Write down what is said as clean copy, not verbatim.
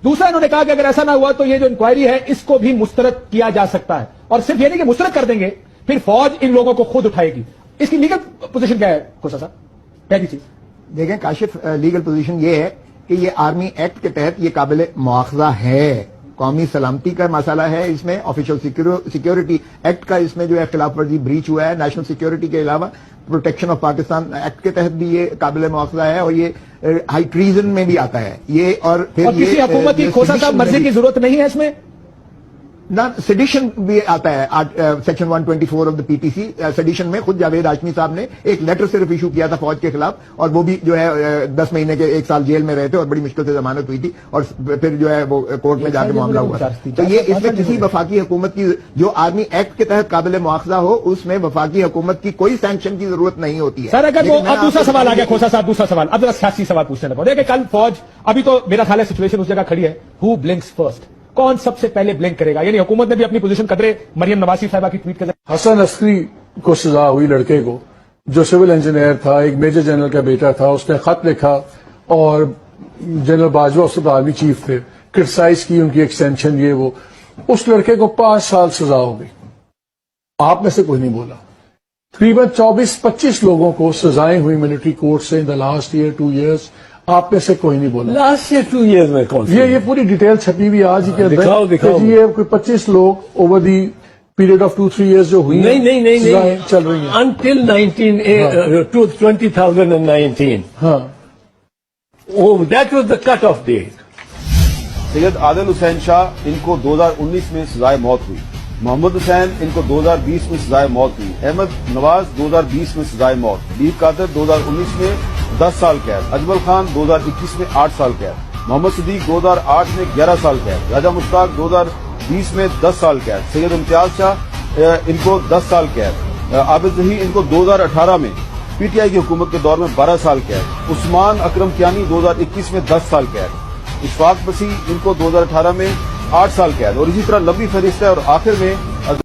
دوسرا انہوں نے کہا کہ اگر ایسا نہ ہوا تو یہ جو انکوائری ہے اس کو بھی مسترد کیا جا سکتا ہے, اور صرف یہ نہیں کہ مسترد کر دیں گے, پھر فوج ان لوگوں کو خود اٹھائے گی. اس کی لیگل پوزیشن کیا ہے کھوسا صاحب؟ پہلی چیز دیکھیں کاشف, لیگل پوزیشن یہ ہے کہ یہ آرمی ایکٹ کے تحت یہ قابل مواخذہ ہے. قومی سلامتی کا مسئلہ ہے اس میں, آفیشل سیکیورٹی ایکٹ کا اس میں جو ہے خلاف ورزی بریچ ہوا ہے. نیشنل سیکیورٹی کے علاوہ پروٹیکشن آف پاکستان ایکٹ کے تحت بھی یہ قابل مواخذہ ہے, اور یہ ہائی ٹریزن میں بھی آتا ہے یہ. اور پھر کسی حکومت کی کھوسا صاحب مرضی کی ضرورت نہیں ہے اس میں نہ, سیڈیشن بھی آتا ہے section 124 of the P T C. Sedition میں خود جاوید ہاشمی صاحب نے ایک لیٹر صرف ایشو کیا تھا فوج کے خلاف, اور وہ بھی جو ہے 10 مہینے کے 1 سال جیل میں رہے تھے اور بڑی مشکل سے ضمانت ہوئی تھی, اور پھر جو ہے وہ کورٹ میں جا کے معاملہ ہوا تھا. تو یہ اس میں کسی وفاقی حکومت کی جو آرمی ایکٹ کے تحت قابل مواخذہ ہو اس میں وفاقی حکومت کی کوئی سینکشن کی ضرورت نہیں ہوتی ہے. سر اگر وہ اب دوسرا سوال آ گیا کھوسا صاحب, دوسرا سوال اب ذرا سیاسی سوال پوچھنے لگا. دیکھیں کل فوج, ابھی تو میرا خیال ہے سچویشن اس جگہ کھڑی ہے, ہو بلنکس فرسٹ, کون سب سے پہلے بلنک کرے گا؟ یعنی حکومت نے بھی اپنی پوزیشن قدرے مریم نواز صاحبہ کی ٹویٹ کر حسن عسکری کو سزا ہوئی, لڑکے کو جو سول انجینئر تھا, ایک میجر جنرل کا بیٹا تھا, اس نے خط لکھا اور جنرل باجوہ اس وقت آرمی چیف تھے, کرٹیسائز کی ان کی ایکسٹینشن یہ وہ. اس لڑکے کو 5 سال سزا ہو گئی, آپ میں سے کوئی نہیں بولا. تقریباً 24-25 لوگوں کو سزائیں ہوئی ملٹری کورٹ سے ان دا لاسٹ ایئر 2 ایئرس, آپ میں سے کوئی نہیں بولا. لاسٹ ایئر 2 ایئرز میں کون یہ پوری ڈیٹیل چھپی ہوئی آج ہی کے دکھاؤ اندر. یہ کوئی 25 لوگ over the period of 2-3 years جو ہوئی نہیں چل رہی ہیں انٹل 2019. ہاں, that was the cut off date. Syed Adil Hussain Shah ان کو 2019 میں سزائے موت ہوئی, محمد حسین ان کو 2020 میں سزائے موت ہوئی, احمد نواز 2020 میں سزائے موت, دیپ قادر 2019 میں 10 سال قید, اجمل خان 2021 میں 8 سال قید, محمد صدیق 2008 میں 11 سال قید, راجہ مشتاق 2020 میں 10 سال قید, سید امتیاز شاہ ان کو 10 سال قید, عابد ظہیر ان کو 2018 میں پی ٹی آئی کی حکومت کے دور میں 12 سال قید, عثمان اکرم کیانی 2021 میں 10 سال قید, اشفاق مسیح ان کو 2018 میں 8 سال قید, اور اسی طرح لمبی فہرست ہے. اور آخر میں